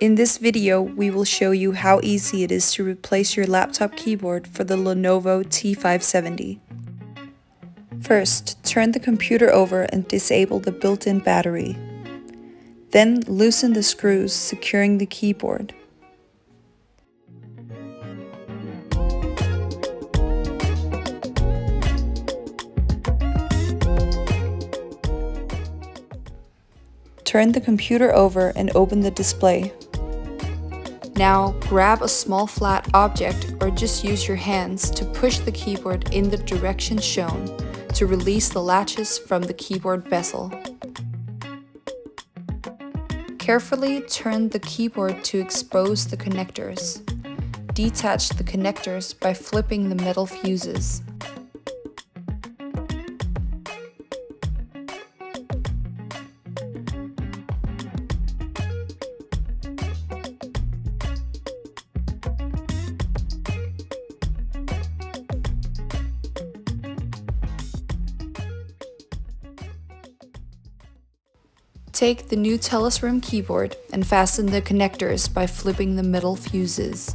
In this video, we will show you how easy it is to replace your laptop keyboard for the Lenovo T570. First, turn the computer over and disable the built-in battery. Then loosen the screws securing the keyboard. Turn the computer over and open the display. Now grab a small flat object or just use your hands to push the keyboard in the direction shown to release the latches from the keyboard bezel. Carefully turn the keyboard to expose the connectors. Detach the connectors by flipping the metal fuses. Take the new Tellus Rem keyboard and fasten the connectors by flipping the metal fuses.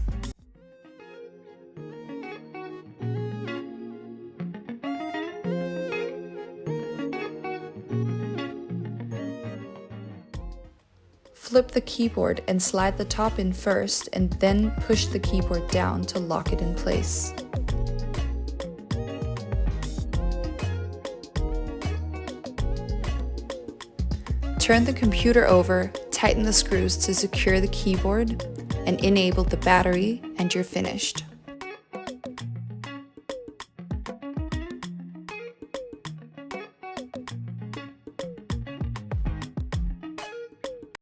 Flip the keyboard and slide the top in first and then push the keyboard down to lock it in place. Turn the computer over, tighten the screws to secure the keyboard, and enable the battery, and you're finished.